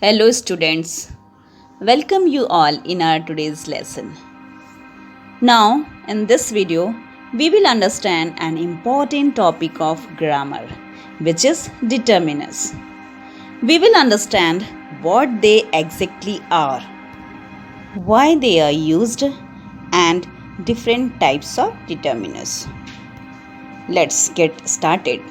Hello students, welcome you all in our today's lesson. Now in this video we will understand an important topic of grammar which is determiners. We will understand what they exactly are, why they are used and different types of determiners. Let's get started.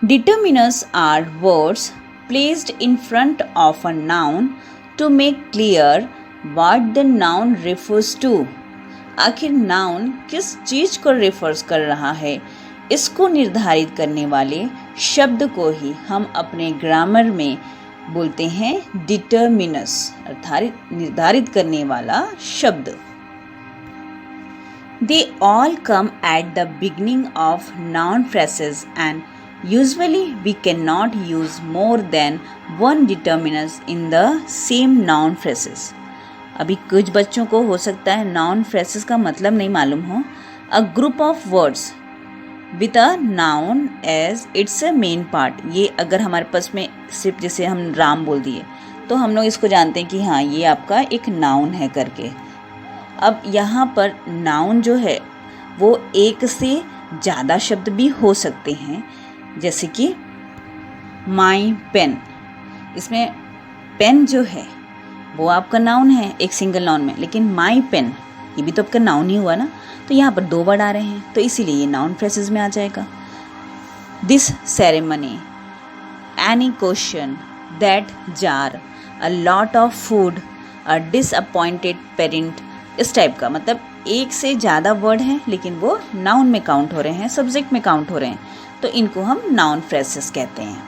Determiners are words placed in front of a noun to make clear what the noun refers to. आखिर noun किस चीज को refers कर रहा है, इसको निर्धारित करने वाले शब्द को ही हम अपने ग्रामर में बोलते हैं डिटर्मिनस, अर्थात निर्धारित करने वाला शब्द. They all come at the beginning of noun phrases and usually we cannot use more than one determiners in the same noun phrases. अभी कुछ बच्चों को हो सकता है noun phrases का मतलब नहीं मालूम हो. A group of words with a noun as its a main part. ये अगर हमारे पास में सिर्फ जैसे हम राम बोल दिए तो हम लोग इसको जानते हैं कि हाँ ये आपका एक नाउन है करके. अब यहाँ पर नाउन जो है वो एक से ज़्यादा शब्द भी हो सकते हैं, जैसे कि माई पेन. इसमें पेन जो है वो आपका नाउन है एक सिंगल नाउन में, लेकिन माई पेन ये भी तो आपका नाउन ही हुआ ना, तो यहाँ पर दो वर्ड आ रहे हैं तो इसीलिए ये नाउन फ्रेजेस में आ जाएगा. This ceremony, any question, that jar, a lot of food, a disappointed parent, इस टाइप का. मतलब एक से ज़्यादा वर्ड हैं लेकिन वो नाउन में काउंट हो रहे हैं, सब्जेक्ट में काउंट हो रहे हैं, तो इनको हम नाउन फ्रेजेस कहते हैं.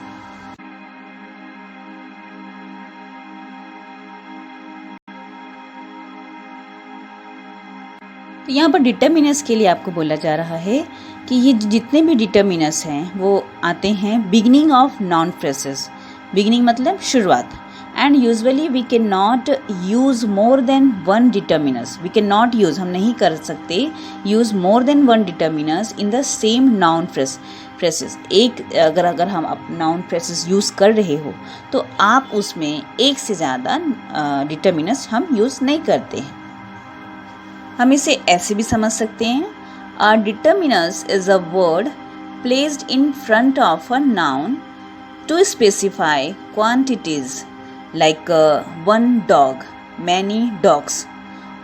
तो यहाँ पर डिटर्मिनर्स के लिए आपको बोला जा रहा है कि ये जितने भी डिटर्मिनर्स हैं वो आते हैं beginning of noun phrases. Beginning मतलब शुरुआत. And usually we can not use more than one determiners. We can not use, हम नहीं कर सकते use more than one determiners in the same noun phrases. एक अगर हम नाउन फ्रेसेस यूज़ कर रहे हो तो आप उसमें एक से ज़्यादा डिटर्मिनर्स हम यूज़ नहीं करते हैं. हम इसे ऐसे भी समझ सकते हैं, a determiners is a word placed in front of a noun to specify quantities like one dog, many dogs,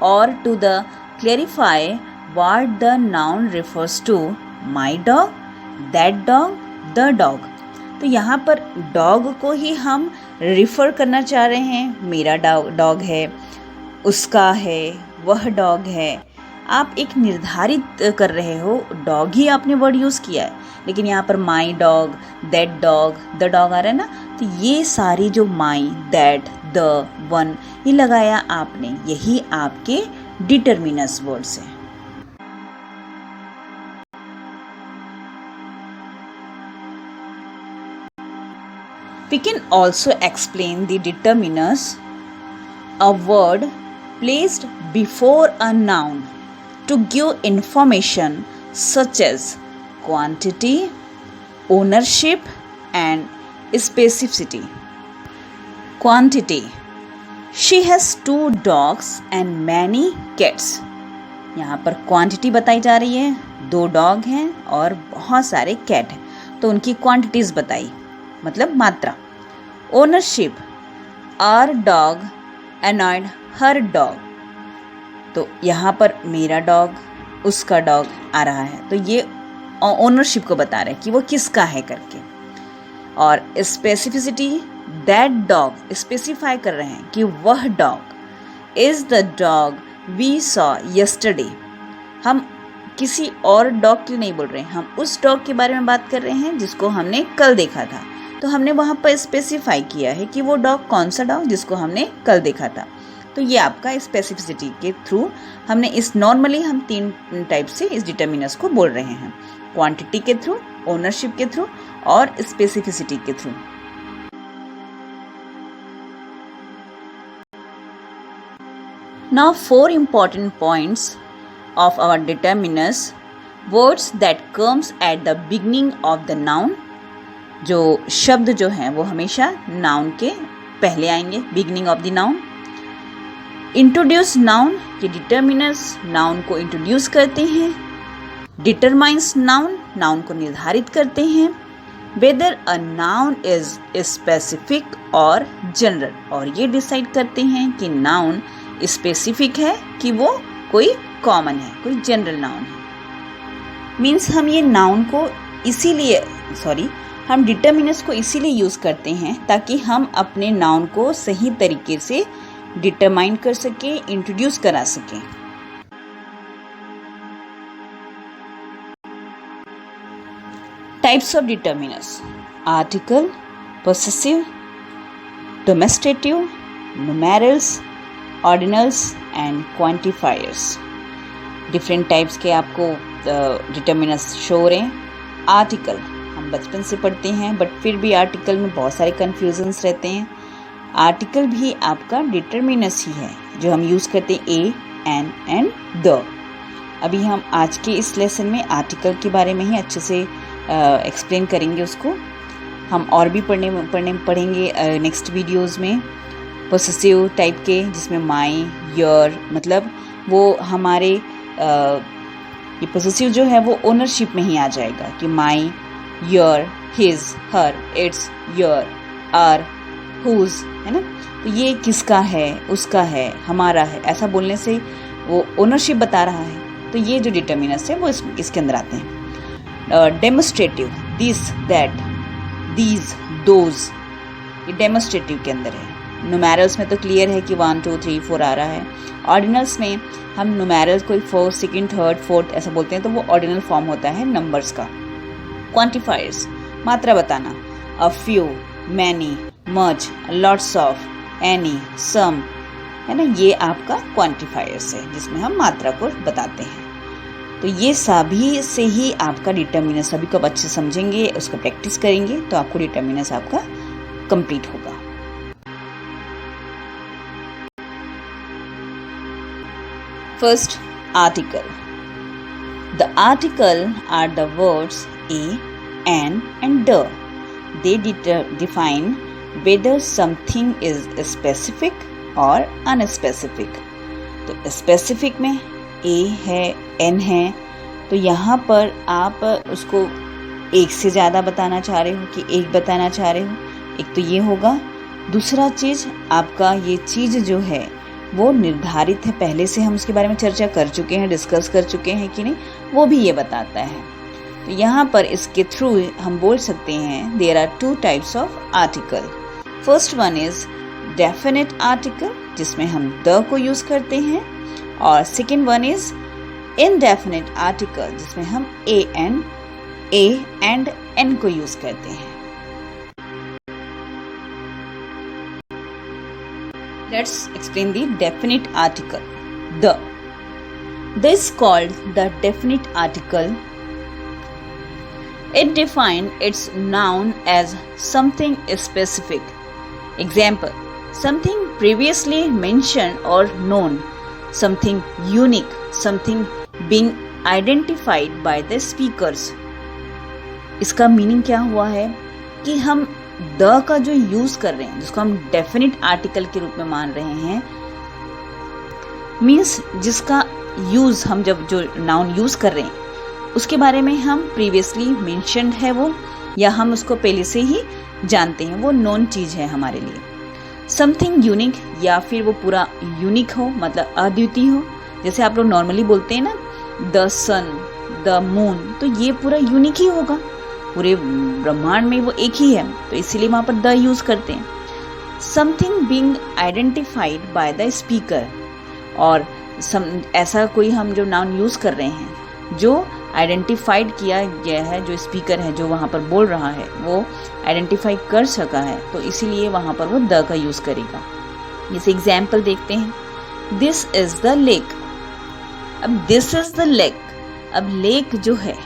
or to the clarify what the noun refers to, my dog, that dog, the dog. तो यहाँ पर dog को ही हम refer करना चाह रहे हैं. मेरा डॉग है, उसका है, वह डॉग है. आप एक निर्धारित कर रहे हो, डॉग ही आपने वर्ड यूज़ किया है, लेकिन यहाँ पर my dog, that dog, the dog आ रहा है ना, तो ये सारी जो माई, दैट, द, वन ये लगाया आपने, यही आपके डिटर्मिनस वर्ड्स हैं. We can also explain the determiners, a word placed before a noun to give information such as quantity, ownership and specificity. Quantity. She has 2 dogs and many cats. यहाँ पर quantity बताई जा रही है, 2 डॉग हैं और बहुत सारे कैट हैं, तो उनकी क्वांटिटीज़ बताई, मतलब मात्रा. Ownership, our dog annoyed her dog. तो यहाँ पर मेरा डॉग, उसका डॉग आ रहा है, तो ये ओनरशिप को बता रहा है कि वो किसका है करके. और स्पेसिफिसिटी, दैट डॉग स्पेसिफाई कर रहे हैं कि वह dog is the dog we saw yesterday. हम किसी और डॉग की नहीं बोल रहे हैं, हम उस डॉग के बारे में बात कर रहे हैं जिसको हमने कल देखा था. तो हमने वहाँ पर स्पेसिफाई किया है कि वो डॉग कौन सा डॉग जिसको हमने कल देखा था. तो ये आपका स्पेसिफिसिटी के थ्रू हमने इस नॉर्मली हम 3 टाइप से इस डिटर्मिनर्स को बोल रहे हैं, क्वांटिटी के थ्रू, ओनरशिप के थ्रू और स्पेसिफिसिटी के through. Now 4 important points of our determiners. Words that comes at the beginning of the noun जो शब्द जो हैं वो हमेशा नाउन के पहले आएंगे, beginning of the noun. Introduce noun, ये डिटर्मिनर्स नाउन को इंट्रोड्यूस करते हैं। डिटरमाइंस नाउन, नाउन को निर्धारित करते हैं। Weather a noun is specific और जनरल, और ये डिसाइड करते हैं कि नाउन स्पेसिफिक है कि वो कोई कॉमन है, कोई जनरल नाउन है। मीन्स हम ये नाउन को हम डिटर्मिनर्स को इसीलिए यूज़ करते हैं ताकि हम अपने नाउन को सही तरीके से डिटरमाइन कर सकें, इंट्रोड्यूस करा सकें। Types of determiners: article, possessive, demonstrative, numerals, ordinals and quantifiers. Different types के आपको डिटर्मिनर्स शो हो रहे हैं। आर्टिकल हम बचपन से पढ़ते हैं, बट फिर भी आर्टिकल में बहुत सारे कन्फ्यूजन्स रहते हैं। आर्टिकल भी आपका डिटर्मिनर्स ही है जो हम यूज़ करते हैं ए, एन एंड द। अभी हम आज के इस लेसन में आर्टिकल के बारे में ही अच्छे से एक्सप्लेन करेंगे उसको। हम और भी पढ़ेंगे नेक्स्ट वीडियोस में। पोसेसिव टाइप के, जिसमें माई, योर, मतलब वो हमारे ये पोसेसिव जो है वो ओनरशिप में ही आ जाएगा कि my, your, his, her, its, your, our, whose, है ना। तो ये किसका है, उसका है, हमारा है, ऐसा बोलने से वो ओनरशिप बता रहा है। तो ये जो डिटर्मिनर्स है वो इसके अंदर आते हैं। Demonstrative, this, that, these, those, ये डेमोस्ट्रेटिव के अंदर है। न्यूमेरल्स में तो क्लियर है कि 1 2 3 4 आ रहा है। ऑर्डिनल्स में हम न्यूमेरल्स कोई 4, 2, 3, 4 ऐसा बोलते हैं, तो वो ऑर्डिनल फॉर्म होता है नंबर्स का। क्वांटिफायर्स, मात्रा बताना, a few, many, much, lots of, any, some, है ना, ये आपका क्वांटिफायर्स है जिसमें हम मात्रा को बताते हैं। तो ये सभी से ही आपका डिटर्मिनर्स, सभी को अच्छे समझेंगे, उसको प्रैक्टिस करेंगे तो आपको डिटर्मिनर्स आपका कंप्लीट होगा। First, article. The article are the words a, an and the. They define whether something is specific or unspecific. तो specific में a है, n है, तो यहाँ पर आप उसको एक से ज़्यादा बताना चाह रहे हो कि एक बताना चाह रहे हो, एक तो ये होगा। दूसरा चीज़, आपका ये चीज़ जो है वो निर्धारित है, पहले से हम उसके बारे में चर्चा कर चुके हैं, डिस्कस कर चुके हैं कि नहीं, वो भी ये बताता है। तो यहाँ पर इसके थ्रू हम बोल सकते हैं there are 2 types of article. First one is definite article, जिसमें हम द को यूज़ करते हैं, और second one is indefinite article, जिसमें हम ए एंड एन को यूज़ करते हैं। Let's explain the definite article. The is called the definite article. It defines its noun as something specific. Example: something previously mentioned or known, something unique, something being identified by the speakers. इसका meaning क्या हुआ है कि हम the का जो use कर रहे हैं, जिसको हम डेफिनेट आर्टिकल के रूप में मान रहे हैं, मीन्स जिसका यूज हम जब जो नाउन यूज कर रहे हैं उसके बारे में हम प्रीवियसली मेंशन्ड है वो, या हम उसको पहले से ही जानते हैं, वो नोन चीज है हमारे लिए। समथिंग यूनिक, या फिर वो पूरा यूनिक हो, मतलब अद्वितीय हो, जैसे आप लोग नॉर्मली बोलते हैं ना द सन, द मून, तो ये पूरा यूनिक ही होगा, पूरे ब्रह्मांड में वो एक ही है, तो इसीलिए वहाँ पर द यूज करते हैं। Something being identified by the speaker, और ऐसा कोई हम जो नाउन यूज कर रहे हैं जो आइडेंटिफाइड किया गया है, जो स्पीकर है जो वहाँ पर बोल रहा है वो आइडेंटिफाई कर सका है, तो इसीलिए वहाँ पर वो द का यूज करेगा। जैसे एग्जाम्पल देखते हैं, दिस इज द लेक। अब दिस इज द लेक, अब लेक जो है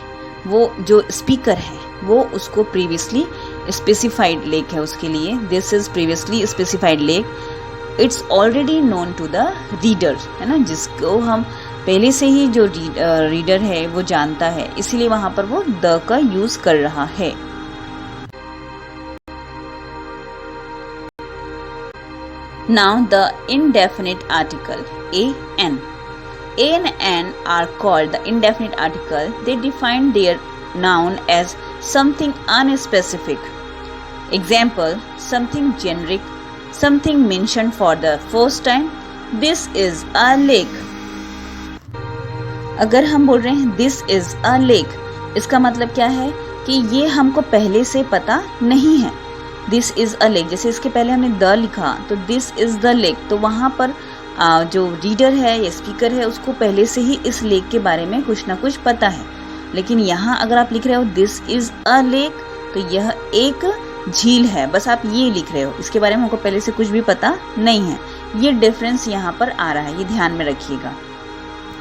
वो जो स्पीकर है वो उसको प्रीवियसली स्पेसिफाइड लेक है, उसके लिए this is previously specified lake, it's already known to the reader, है ना, जिसको हम पहले से ही जो रीडर है वो जानता है, इसीलिए वहाँ पर वो द का यूज कर रहा है। Now the indefinite article an. A and an are called the indefinite article. They define their noun as something unspecific. Example, something generic, something mentioned for the first time. This is a lake. अगर हम बोल रहे हैं this is a lake, इसका मतलब क्या है कि ये हमको पहले से पता नहीं है. दिस इज़ अ लेक, जैसे इसके पहले हमने द लिखा तो दिस इज़ द लेक, तो वहाँ पर जो रीडर है या स्पीकर है उसको पहले से ही इस लेक के बारे में कुछ ना कुछ पता है. लेकिन यहाँ अगर आप लिख रहे हो दिस इज़ अ लेक, तो यह एक झील है, बस आप ये लिख रहे हो, इसके बारे में हमको पहले से कुछ भी पता नहीं है. ये डिफरेंस यहाँ पर आ रहा है, ये ध्यान में रखिएगा.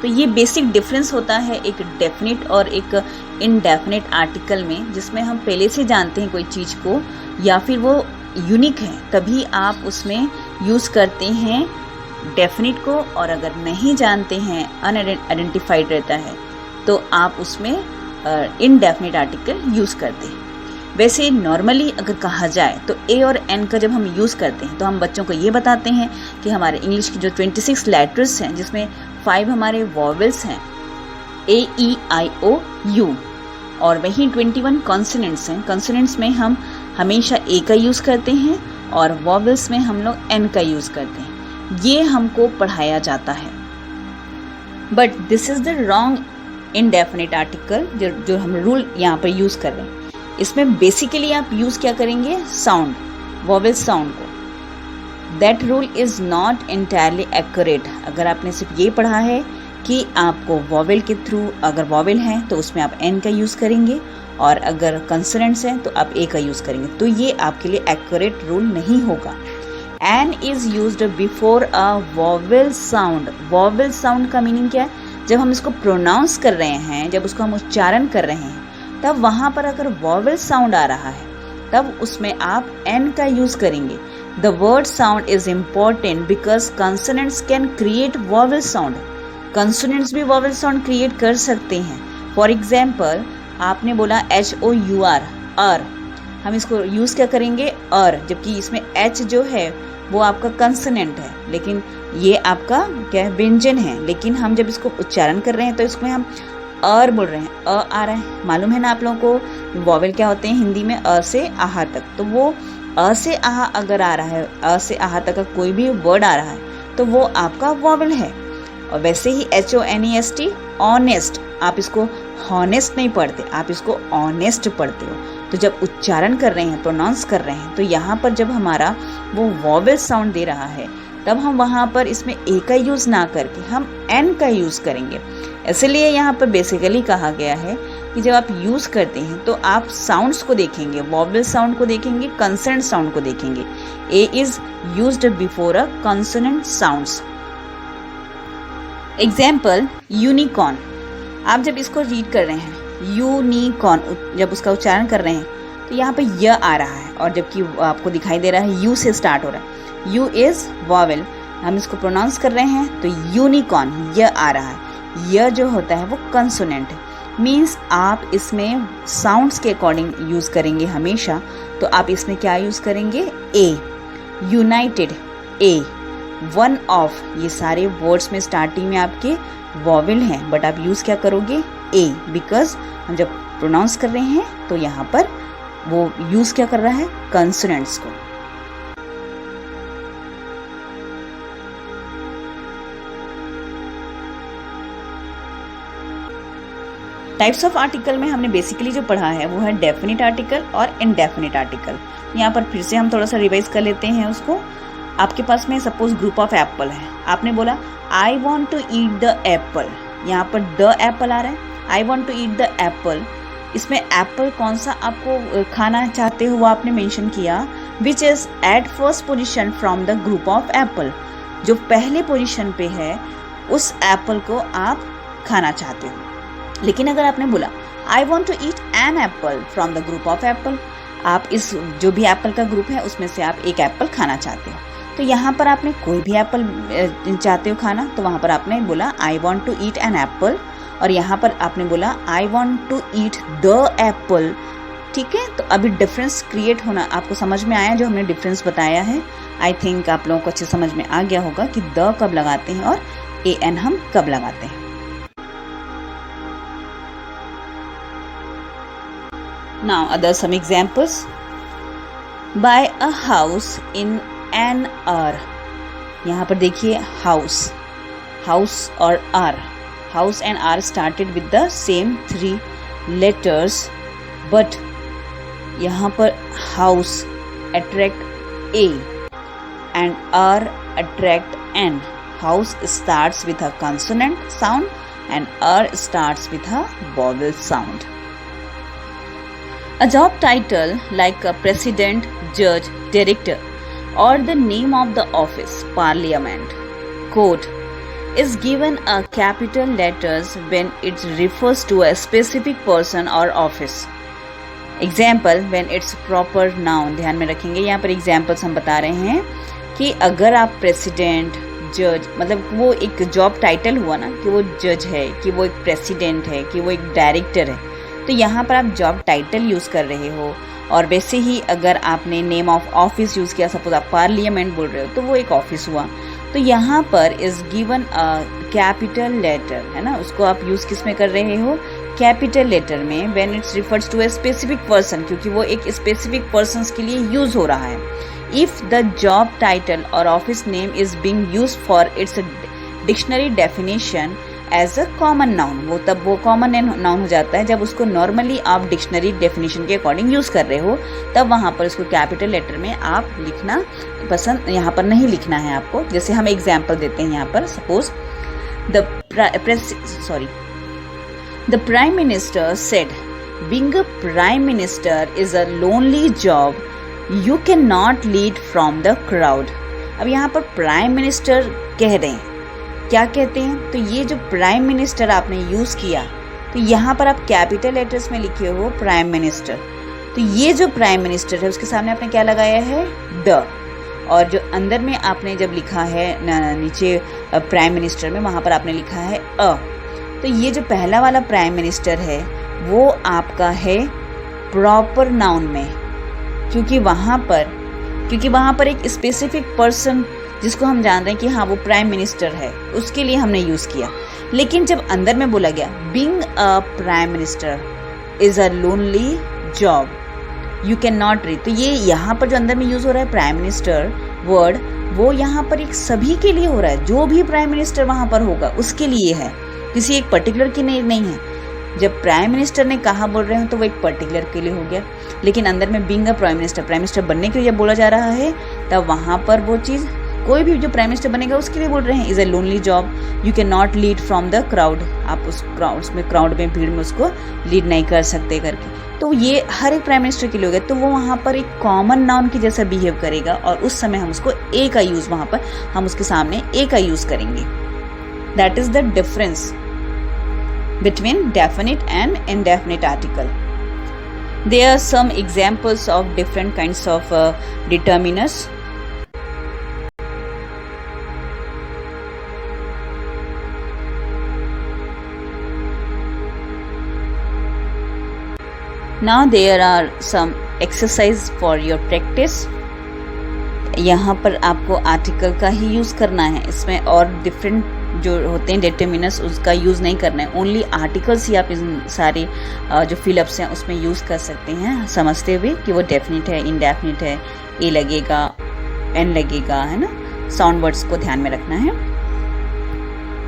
तो ये बेसिक डिफरेंस होता है एक डेफिनेट और एक इनडेफिनेट आर्टिकल में, जिसमें हम पहले से जानते हैं कोई चीज़ को या फिर वो यूनिक है तभी आप उसमें यूज़ करते हैं डेफिनेट को, और अगर नहीं जानते हैं अनआइडेंटिफाइड रहता है तो आप उसमें इनडेफिनेट आर्टिकल यूज़ करते हैं. वैसे नॉर्मली अगर कहा जाए तो ए और एन का जब हम यूज़ करते हैं तो हम बच्चों को ये बताते हैं कि हमारे इंग्लिश की जो 26 लेटर्स हैं जिसमें 5 हमारे वॉवेल्स हैं ए ई आई ओ यू, और वहीं 21 कॉन्सोनेंट्स हैं. कॉन्सोनेंट्स में हम हमेशा ए का यूज़ करते हैं और वॉवेल्स में हम लोग एन का यूज़ करते हैं. ये हमको पढ़ाया जाता है. But this is the wrong indefinite article जो हम रूल यहाँ पर यूज़ कर रहे हैं. इसमें बेसिकली आप यूज़ क्या करेंगे, साउंड, वॉवेल साउंड को. That rule is not entirely accurate. अगर आपने सिर्फ ये पढ़ा है कि आपको वॉवेल के थ्रू, अगर वॉवेल है तो उसमें आप एन का यूज़ करेंगे और अगर कंसोनेंट्स हैं तो आप ए का यूज़ करेंगे, तो ये आपके लिए एक्यूरेट रूल नहीं होगा. An is used before a vowel sound. Vowel sound का मीनिंग क्या है, जब हम इसको प्रोनाउंस कर रहे हैं, जब उसको हम उच्चारण कर रहे हैं, तब वहाँ पर अगर वॉवेल साउंड आ रहा है तब उसमें आप एन का यूज़ करेंगे. The word sound is important because consonants can create vowel sound. Consonants भी वॉवेल साउंड क्रिएट कर सकते हैं. फॉर एग्जाम्पल आपने बोला HOUR, अर, हम इसको यूज़ क्या करेंगे, अर, जबकि इसमें H जो है वो आपका कंसोनेंट है, लेकिन ये आपका क्या है, व्यंजन है. लेकिन हम जब इसको उच्चारण कर रहे हैं तो इसमें हम अर बोल रहे हैं, अ आ रहा है. मालूम है ना आप लोगों को वॉवेल क्या होते हैं हिंदी में, अ से आहा तक. तो वो अ से आहा अगर आ रहा है, अ से आहा तक का कोई भी वर्ड आ रहा है तो वो आपका वॉवेल है. और वैसे ही HONEST, ऑनेस्ट, आप इसको हॉनेस्ट नहीं पढ़ते, आप इसको ऑनेस्ट पढ़ते हो. तो जब उच्चारण कर रहे हैं, प्रोनाउंस कर रहे हैं, तो यहाँ पर जब हमारा वो वॉवेल साउंड दे रहा है तब हम वहाँ पर इसमें ए का यूज़ ना करके हम एन का यूज़ करेंगे. इसलिए यहाँ पर बेसिकली कहा गया है कि जब आप यूज़ करते हैं तो आप साउंड्स को देखेंगे, वॉवेल साउंड को देखेंगे, कंसोनेंट साउंड को देखेंगे. A is used before a consonant sounds. Example, unicorn. आप जब इसको रीड कर रहे हैं, यूनिकॉर्न, जब उसका उच्चारण कर रहे हैं तो यहाँ पे य आ रहा है, और जबकि आपको दिखाई दे रहा है यू से स्टार्ट हो रहा है. यू इज़ वॉवेल, हम इसको प्रोनाउंस कर रहे हैं तो यूनिकॉर्न, य आ रहा है. य जो होता है वो कंसोनेंट है. मीन्स आप इसमें साउंड्स के अकॉर्डिंग यूज़ करेंगे हमेशा. तो आप इसमें क्या यूज़ करेंगे, A. United, A. One of, ये सारे वर्ड्स में स्टार्टिंग में आपके वॉवेल हैं, बट आप यूज़ क्या करोगे, ए, बिकॉज हम जब प्रोनाउंस कर रहे हैं तो यहाँ पर वो यूज़ क्या कर रहा है, कंसोनेंट्स को. टाइप्स ऑफ आर्टिकल में हमने बेसिकली जो पढ़ा है वो है डेफिनेट आर्टिकल और इनडेफिनेट आर्टिकल. यहाँ पर फिर से हम थोड़ा सा रिवाइज कर लेते हैं उसको. आपके पास में सपोज ग्रुप ऑफ एप्पल है, आपने बोला I want to eat the apple, यहाँ पर द एप्पल आ रहा है, I want to eat the apple. इसमें एप्पल कौन सा आपको खाना चाहते हो वो आपने मेंशन किया, which is at first position from the group of Apple. जो पहले पोजिशन पे है उस एप्पल को आप खाना चाहते हो. लेकिन अगर आपने बोला I want to eat an apple from the group of apple, आप इस जो भी एप्पल का ग्रुप है उसमें से आप एक एप्पल खाना चाहते हो. तो यहाँ पर आपने कोई भी एप्पल चाहते हो खाना, तो वहाँ पर आपने बोला I want to eat an apple, और यहाँ पर आपने बोला I want to eat the apple. ठीक है, तो अभी डिफरेंस क्रिएट होना आपको समझ में आया जो हमने डिफरेंस बताया है. आई थिंक आप लोगों को अच्छे समझ में आ गया होगा कि द कब लगाते हैं और an हम कब लगाते हैं। Now other some examples. Buy a house in an hour. यहाँ पर देखिए house और r. House and r started with the same 3 letters, but यहाँ पर house attract a and r attract n. House starts with a consonant sound and r starts with a vowel sound. A job title like a president, judge, director, or the name of the office, parliament, court, is given a capital letters when it refers to a specific person or office. Example when it's proper noun. ध्यान में रखेंगे, यहाँ पर examples हम बता रहे हैं कि अगर आप president, जज, मतलब वो एक जॉब टाइटल हुआ ना कि वो जज है, कि वो एक प्रेसिडेंट है, कि वो एक डायरेक्टर है, तो यहाँ पर आप जॉब टाइटल यूज़ कर रहे हो। और वैसे ही अगर आपने नेम ऑफ ऑफिस यूज़ किया, सपोज आप पार्लियामेंट बोल रहे हो तो वो एक ऑफिस हुआ। तो यहाँ पर is given a capital letter, है ना, उसको आप यूज़ किस में कर रहे हो, कैपिटल लेटर में, when it's refers to a specific person, क्योंकि वो एक स्पेसिफिक पर्सन के लिए यूज़ हो रहा है। इफ़ द जॉब टाइटल और office name is being used for its dictionary definition as a common noun, वो तब वो कॉमन नाउन हो जाता है जब उसको नॉर्मली आप डिक्शनरी डेफिनेशन के अकॉर्डिंग यूज़ कर रहे हो, तब वहाँ पर उसको कैपिटल लेटर में आप लिखना पसंद, यहाँ पर नहीं लिखना है आपको। जैसे हम एग्जाम्पल देते हैं यहाँ पर, suppose the prime minister said being a prime minister is a lonely job, you can not lead from the crowd. अब यहाँ पर प्राइम मिनिस्टर कह रहे हैं, क्या कहते हैं, तो ये जो प्राइम मिनिस्टर आपने यूज़ किया, तो यहाँ पर आप कैपिटल लेटर्स में लिखे हो प्राइम मिनिस्टर, तो ये जो प्राइम मिनिस्टर है उसके सामने आपने क्या लगाया है, द, और जो अंदर में आपने जब लिखा है नीचे प्राइम मिनिस्टर में, वहाँ पर आपने लिखा है अ। तो ये जो पहला वाला प्राइम मिनिस्टर है वो आपका है प्रॉपर नाउन में, क्योंकि वहाँ पर एक स्पेसिफिक पर्सन जिसको हम जान रहे हैं कि हाँ वो प्राइम मिनिस्टर है, उसके लिए हमने यूज़ किया। लेकिन जब अंदर में बोला गया being a prime minister is a lonely job, you can not read, तो ये यहाँ पर जो अंदर में यूज़ हो रहा है प्राइम मिनिस्टर वर्ड, वो यहाँ पर एक सभी के लिए हो रहा है, जो भी प्राइम मिनिस्टर वहाँ पर होगा उसके लिए है, किसी एक पर्टिकुलर की नहीं है। जब प्राइम मिनिस्टर ने कहा बोल रहे हैं तो वो एक पर्टिकुलर के लिए हो गया, लेकिन अंदर में बीइंग अ प्राइम मिनिस्टर बनने के लिए जब बोला जा रहा है, तब वहाँ पर वो चीज़ कोई भी जो प्राइम मिनिस्टर बनेगा उसके लिए बोल रहे हैं, is a lonely job, you can not lead from the crowd, आप उस क्राउड में भीड़ में उसको लीड नहीं कर सकते करके। तो ये हर एक प्राइम मिनिस्टर के लिए हो गया, तो वो वहाँ पर एक कॉमन नाउन की जैसा बिहेव करेगा, और उस समय हम उसको ए का यूज़, वहाँ पर हम उसके सामने ए का यूज़ करेंगे। That is the difference between definite and indefinite article. There are some examples of different kinds of determiners. Now there are some exercise for your practice. यहाँ पर आपको आर्टिकल का ही यूज़ करना है, इसमें और डिफरेंट जो होते हैं डिटरमिनर्स उसका यूज़ नहीं करना है, ओनली आर्टिकल्स ही आप इन सारे जो फिलअप्स हैं उसमें यूज़ कर सकते हैं, समझते हुए कि वो डेफिनिट है, इनडेफिनिट है, ए लगेगा, एन लगेगा, है ना, साउंड वर्ड्स को ध्यान में रखना है।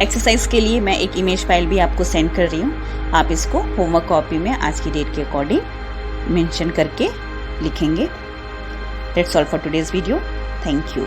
एक्सरसाइज के लिए मैं एक इमेज फाइल भी आपको सेंड कर रही हूँ, आप इसको होमवर्क कॉपी में आज की डेट के अकॉर्डिंग मेंशन करके लिखेंगे। That's all for today's video, thank you.